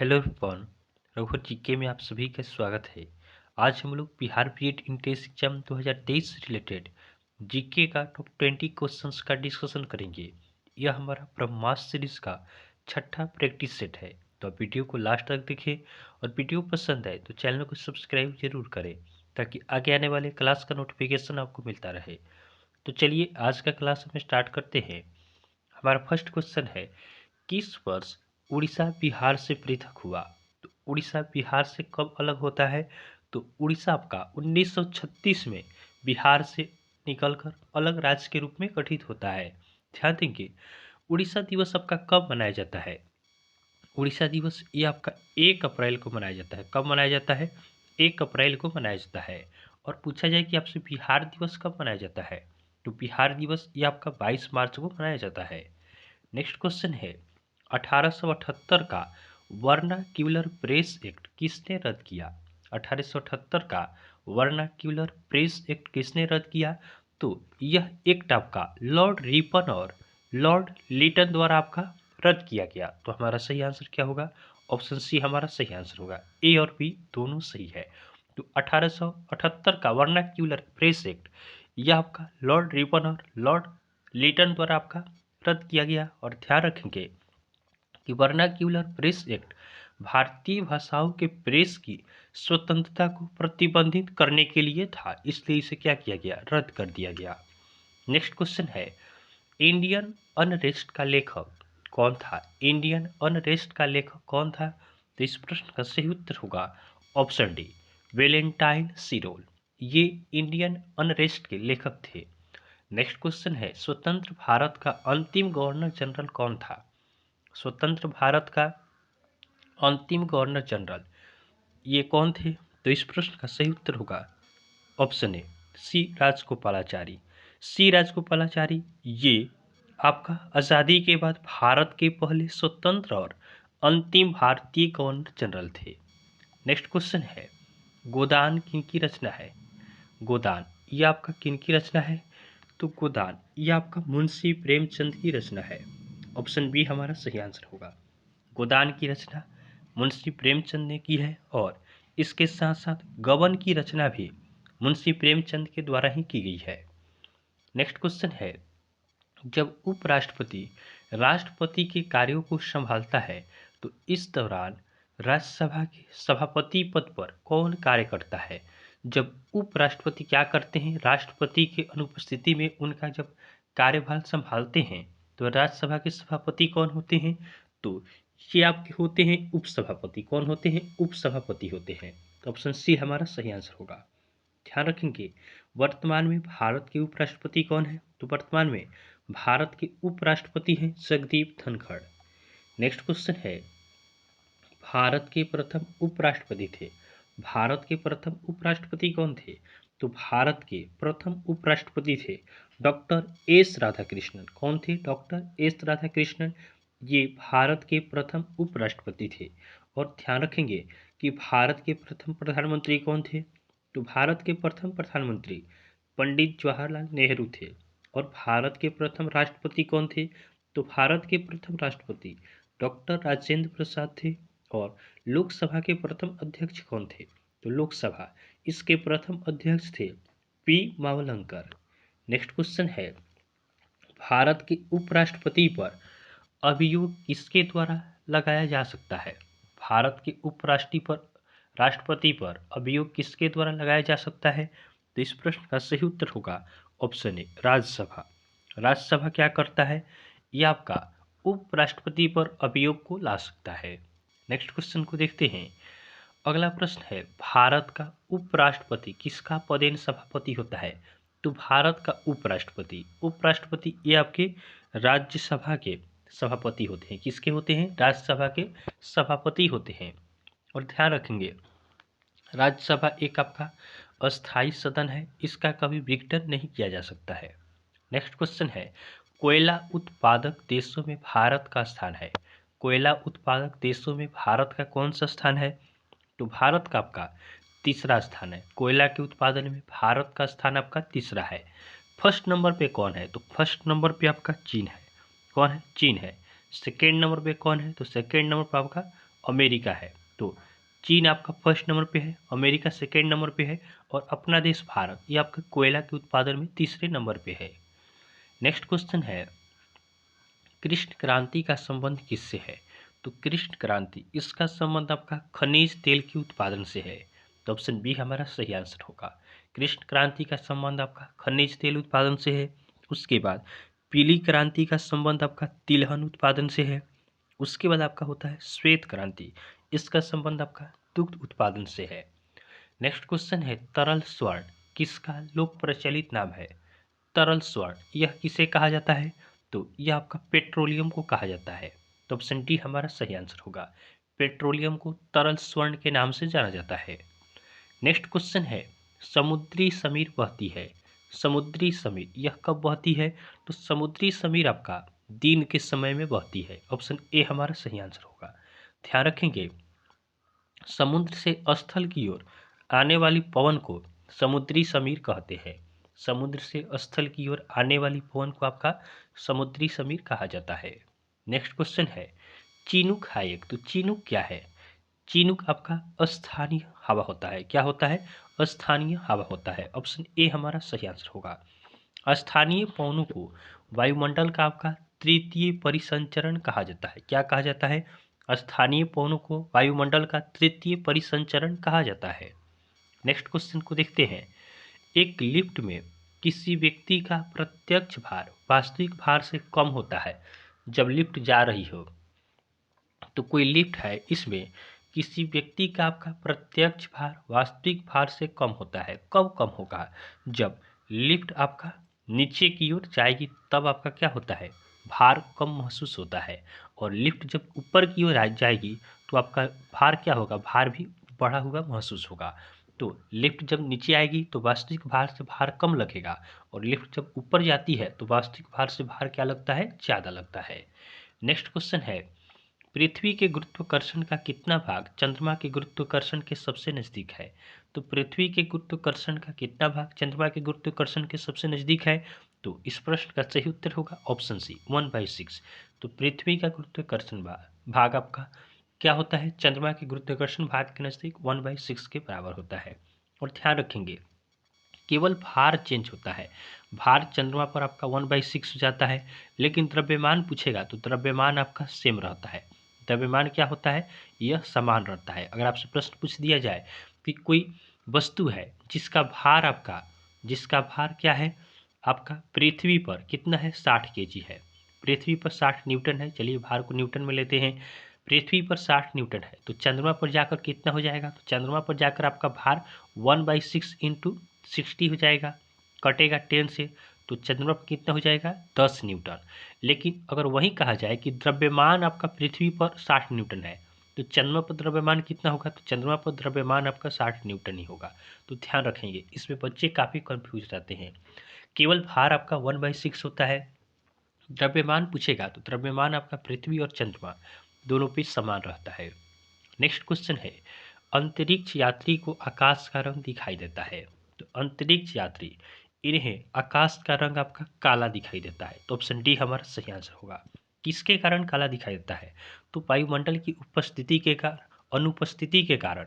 Hello everyone. रघुवर GK में आप सभी का स्वागत है। आज हम लोग बिहार बीएड इंट्रेंस एग्जाम 2023 से रिलेटेड जीके का टॉप 20 क्वेश्चंस का डिस्कशन करेंगे। यह हमारा ब्रह्मास्त्र सीरीज का छठा प्रैक्टिस सेट है। तो आप वीडियो को लास्ट तक देखें और वीडियो पसंद आए तो चैनल को सब्सक्राइब जरूर करें ताकि आगे आने वाले क्लास का नोटिफिकेशन आपको मिलता रहे। तो चलिए आज का क्लास हम स्टार्ट करते हैं। हमारा फर्स्ट क्वेश्चन है, किस वर्ष उड़ीसा बिहार से पृथक हुआ? तो उड़ीसा बिहार से कब अलग होता है? तो उड़ीसा आपका 1936 में बिहार से निकलकर अलग राज्य के रूप में गठित होता है। ध्यान देंगे, उड़ीसा दिवस आपका कब मनाया जाता है? उड़ीसा दिवस ये आपका 1 अप्रैल को मनाया जाता है। कब मनाया जाता है? 1 अप्रैल को मनाया जाता है। और पूछा जाए कि आपसे बिहार दिवस कब मनाया जाता है, तो बिहार दिवस ये आपका 22 मार्च को मनाया जाता है। नेक्स्ट क्वेश्चन है, 1878 का वर्नाक्यूलर प्रेस एक्ट किसने रद्द किया? 1878 का वर्नाक्यूलर प्रेस एक्ट किसने रद्द किया? तो यह एक्ट आपका लॉर्ड रिपन और लॉर्ड लिटन द्वारा आपका रद्द किया गया। तो हमारा सही आंसर क्या होगा? ऑप्शन सी हमारा सही आंसर होगा। ए और बी दोनों सही है। तो 1878 का वर्नाक्यूलर प्रेस एक्ट यह आपका लॉर्ड रिपन और लॉर्ड लिटन द्वारा आपका रद्द किया गया। और ध्यान रखेंगे कि वर्नाक्यूलर प्रेस एक्ट भारतीय भाषाओं के प्रेस की स्वतंत्रता को प्रतिबंधित करने के लिए था, इसलिए इसे क्या किया गया? रद्द कर दिया गया। नेक्स्ट क्वेश्चन है, इंडियन अनरेस्ट का लेखक कौन था? इंडियन अनरेस्ट का लेखक कौन था? तो इस प्रश्न का सही उत्तर होगा ऑप्शन डी, वेलेंटाइन सिरोल। ये इंडियन अनरेस्ट के लेखक थे। नेक्स्ट क्वेश्चन है, स्वतंत्र भारत का अंतिम गवर्नर जनरल कौन था? स्वतंत्र भारत का अंतिम गवर्नर जनरल ये कौन थे? तो इस प्रश्न का सही उत्तर होगा ऑप्शन ए, सी राजगोपालाचारी। सी राजगोपालाचारी ये आपका आज़ादी के बाद भारत के पहले स्वतंत्र और अंतिम भारतीय गवर्नर जनरल थे। नेक्स्ट क्वेश्चन है, गोदान किनकी रचना है? गोदान ये आपका किनकी रचना है? तो गोदान ये आपका मुंशी प्रेमचंद की रचना है। ऑप्शन बी हमारा सही आंसर होगा। गोदान की रचना मुंशी प्रेमचंद ने की है और इसके साथ साथ गबन की रचना भी मुंशी प्रेमचंद के द्वारा ही की गई है। नेक्स्ट क्वेश्चन है, जब उपराष्ट्रपति राष्ट्रपति के कार्यों को संभालता है तो इस दौरान राज्यसभा के सभापति पद पर कौन कार्य करता है? जब उपराष्ट्रपति क्या करते हैं, राष्ट्रपति की अनुपस्थिति में उनका जब कार्यभार संभालते हैं तो राज्यसभा के सभापति कौन होते हैं? तो ये आपके होते हैं उपसभापति। कौन होते हैं? उपसभापति होते हैं। तो ऑप्शन सी हमारा सही आंसर होगा। ध्यान रखेंगे, वर्तमान में भारत के उपराष्ट्रपति कौन है? तो वर्तमान में भारत के उपराष्ट्रपति हैं जगदीप धनखड़। नेक्स्ट क्वेश्चन है, भारत के प्रथम उपराष्ट्रपति थे। भारत के प्रथम उपराष्ट्रपति कौन थे? तो भारत के प्रथम उपराष्ट्रपति थे डॉक्टर एस राधाकृष्णन। कौन थे? डॉक्टर एस राधाकृष्णन ये भारत के प्रथम उपराष्ट्रपति थे। और ध्यान रखेंगे कि भारत के प्रथम प्रधानमंत्री कौन थे? तो भारत के प्रथम प्रधानमंत्री पंडित जवाहरलाल नेहरू थे। और भारत के प्रथम राष्ट्रपति कौन थे? तो भारत के प्रथम राष्ट्रपति डॉक्टर राजेंद्र प्रसाद थे। और लोकसभा के प्रथम अध्यक्ष कौन थे? तो लोकसभा इसके प्रथम अध्यक्ष थे पी मावलंकर। नेक्स्ट क्वेश्चन है, भारत के उपराष्ट्रपति पर अभियोग किसके द्वारा लगाया जा सकता है? भारत के राष्ट्रपति पर अभियोग किसके द्वारा लगाया जा सकता है? तो इस प्रश्न का सही उत्तर होगा ऑप्शन ए, राज्यसभा। राज्यसभा क्या करता है? यह आपका उपराष्ट्रपति पर अभियोग को ला सकता है। नेक्स्ट क्वेश्चन को देखते हैं। अगला प्रश्न है, भारत का उपराष्ट्रपति किसका पदेन सभापति होता है? तो भारत का उपराष्ट्रपति ये आपके राज्यसभा के सभापति होते हैं। किसके होते हैं? राज्यसभा के सभापति होते हैं। और ध्यान रखेंगे, राज्यसभा एक आपका अस्थायी सदन है, इसका कभी विघटन नहीं किया जा सकता है। नेक्स्ट क्वेश्चन है, कोयला उत्पादक देशों में भारत का स्थान है। कोयला उत्पादक देशों में भारत का कौन सा स्थान है? तो भारत का आपका तीसरा स्थान है। कोयला के उत्पादन में भारत का स्थान आपका तीसरा है। फर्स्ट नंबर पे कौन है? तो फर्स्ट नंबर पे आपका चीन है। कौन है? चीन है। सेकेंड नंबर पे कौन है? तो सेकेंड नंबर पे आपका अमेरिका है। तो चीन आपका फर्स्ट नंबर पे है, अमेरिका सेकेंड नंबर पे है और अपना देश भारत ये आपका कोयला के उत्पादन में तीसरे नंबर पे है। नेक्स्ट क्वेश्चन है, कृष्ण क्रांति का संबंध किससे है? तो कृष्ण क्रांति इसका संबंध आपका खनिज तेल के उत्पादन से है। तो ऑप्शन बी हमारा सही आंसर होगा। कृष्ण क्रांति का संबंध आपका खनिज तेल उत्पादन से है। उसके बाद पीली क्रांति का संबंध आपका तिलहन उत्पादन से है। उसके बाद आपका होता है श्वेत क्रांति, इसका संबंध आपका दुग्ध उत्पादन से है। नेक्स्ट क्वेश्चन है, तरल स्वर्ण किसका लोक प्रचलित नाम है? तरल स्वर्ण यह किसे कहा जाता है? तो यह आपका पेट्रोलियम को कहा जाता है। तो ऑप्शन डी हमारा सही आंसर होगा। पेट्रोलियम को तरल स्वर्ण के नाम से जाना जाता है। नेक्स्ट क्वेश्चन है, समुद्री समीर बहती है। समुद्री समीर यह कब बहती है? तो समुद्री समीर आपका दिन के समय में बहती है। ऑप्शन ए हमारा सही आंसर होगा। ध्यान रखेंगे, समुद्र से स्थल की ओर आने वाली पवन को समुद्री समीर कहते हैं। समुद्र से स्थल की ओर आने वाली पवन को आपका समुद्री समीर कहा जाता है। नेक्स्ट क्वेश्चन है, चीनुक हायक। तो चीनुक क्या है? चीनुक आपका अस्थानीय हवा होता है। क्या होता है? अस्थानीय हवा होता है। ऑप्शन ए हमारा सही आंसर होगा। स्थानीय पवनों को वायुमंडल का आपका तृतीय परिसंचरण कहा जाता है। क्या कहा जाता है? स्थानीय पवनों को वायुमंडल का तृतीय परिसंचरण कहा जाता है। नेक्स्ट क्वेश्चन को देखते हैं, एक लिफ्ट में किसी व्यक्ति का प्रत्यक्ष भार वास्तविक भार से कम होता है। जब लिफ्ट जा रही हो तो कोई लिफ्ट है, इसमें किसी व्यक्ति का आपका प्रत्यक्ष भार वास्तविक भार से कम होता है। कब कम होगा? जब लिफ्ट आपका नीचे की ओर जाएगी तब आपका क्या होता है? भार कम महसूस होता है। और लिफ्ट जब ऊपर की ओर जाएगी तो आपका भार क्या होगा? भार भी बढ़ा हुआ महसूस होगा। तो लिफ्ट जब नीचे आएगी तो वास्तविक भार से भार कम लगेगा और लिफ्ट जब ऊपर जाती है तो वास्तविक भार से भार क्या लगता है? ज़्यादा लगता है। नेक्स्ट क्वेश्चन है, पृथ्वी के गुरुत्वाकर्षण का कितना भाग चंद्रमा के गुरुत्वाकर्षण के सबसे नजदीक है? तो पृथ्वी के गुरुत्वाकर्षण का कितना भाग चंद्रमा के गुरुत्वाकर्षण के सबसे नजदीक है? तो इस प्रश्न का सही उत्तर होगा ऑप्शन सी 1/6। तो पृथ्वी का गुरुत्वाकर्षण भाग आपका क्या होता है? चंद्रमा के गुरुत्वाकर्षण भाग के नजदीक 1/6 के बराबर होता है। और ध्यान रखेंगे, केवल भार चेंज होता है। भार चंद्रमा पर आपका 1/6 हो जाता है, लेकिन द्रव्यमान पूछेगा तो द्रव्यमान आपका सेम रहता है। द्रव्यमान क्या होता है? यह समान रहता है। अगर आपसे प्रश्न पूछ दिया जाए कि कोई वस्तु है जिसका भार क्या है आपका पृथ्वी पर कितना है? 60 kg है। पृथ्वी पर 60 न्यूटन है। चलिए भार को न्यूटन में लेते हैं। पृथ्वी पर 60 न्यूटन है तो चंद्रमा पर जाकर कितना हो जाएगा? तो चंद्रमा पर जाकर आपका भार 1/6 इंटू 60 हो जाएगा, कटेगा 10 से, तो चंद्रमा पर कितना हो जाएगा? 10 न्यूटन। लेकिन अगर वही कहा जाए कि द्रव्यमान आपका पृथ्वी पर 60 न्यूटन है तो चंद्रमा पर द्रव्यमान कितना होगा? तो चंद्रमा पर द्रव्यमान आपका 60 न्यूटन ही होगा। तो ध्यान रखेंगे, इसमें बच्चे काफ़ी कंफ्यूज रहते हैं। केवल भार आपका 1/6 होता है। द्रव्यमान पूछेगा तो द्रव्यमान आपका पृथ्वी और चंद्रमा दोनों पे समान रहता है। नेक्स्ट क्वेश्चन है, अंतरिक्ष यात्री को आकाश का रंग दिखाई देता है। तो अंतरिक्ष यात्री इन्हें आकाश का रंग आपका काला दिखाई देता है। तो ऑप्शन डी हमारा सही आंसर होगा। किसके कारण काला दिखाई देता है? तो वायुमंडल की उपस्थिति के कारण अनुपस्थिति के कारण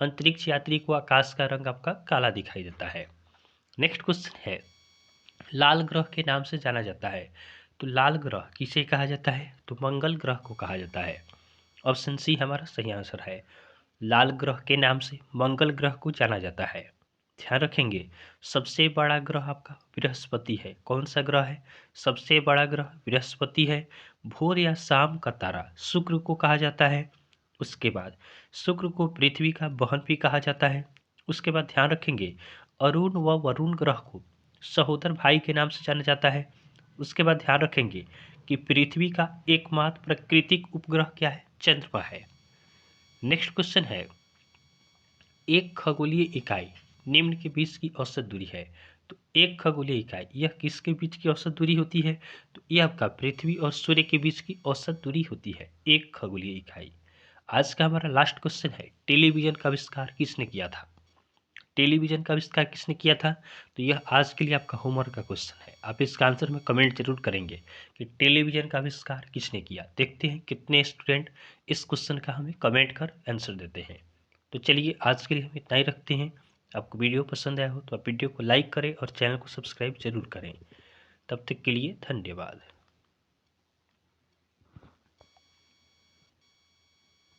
अंतरिक्ष यात्री को आकाश का रंग आपका काला दिखाई देता है। नेक्स्ट क्वेश्चन है, लाल ग्रह के नाम से जाना जाता है। तो लाल ग्रह किसे कहा जाता है? तो मंगल ग्रह को कहा जाता है। ऑप्शन सी हमारा सही आंसर है। लाल ग्रह के नाम से मंगल ग्रह को जाना जाता है। ध्यान रखेंगे, सबसे बड़ा ग्रह आपका बृहस्पति है। कौन सा ग्रह है? सबसे बड़ा ग्रह बृहस्पति है। भोर या शाम का तारा शुक्र को कहा जाता है। उसके बाद शुक्र को पृथ्वी का बहन भी कहा जाता है। उसके बाद ध्यान रखेंगे, अरुण व वरुण ग्रह को सहोदर भाई के नाम से जाना जाता है। उसके बाद ध्यान रखेंगे कि पृथ्वी का एकमात्र प्राकृतिक उपग्रह क्या है? चंद्रमा है। नेक्स्ट क्वेश्चन है, एक खगोलीय इकाई निम्न के बीच की औसत दूरी है। तो एक खगोलीय इकाई यह किसके बीच की औसत दूरी होती है? तो यह आपका पृथ्वी और सूर्य के बीच की औसत दूरी होती है, एक खगोलीय इकाई। आज का हमारा लास्ट क्वेश्चन है, टेलीविजन का आविष्कार किसने किया था? टेलीविजन का आविष्कार किसने किया था? तो यह आज के लिए आपका होमवर्क का क्वेश्चन है। आप इसका आंसर में कमेंट जरूर करेंगे कि टेलीविजन का आविष्कार किसने किया। देखते हैं कितने स्टूडेंट इस क्वेश्चन का हमें कमेंट कर आंसर देते हैं। तो चलिए आज के लिए हम इतना ही रखते हैं। आपको वीडियो पसंद आया हो तो आप वीडियो को लाइक करें और चैनल को सब्सक्राइब जरूर करें। तब तक के लिए धन्यवाद।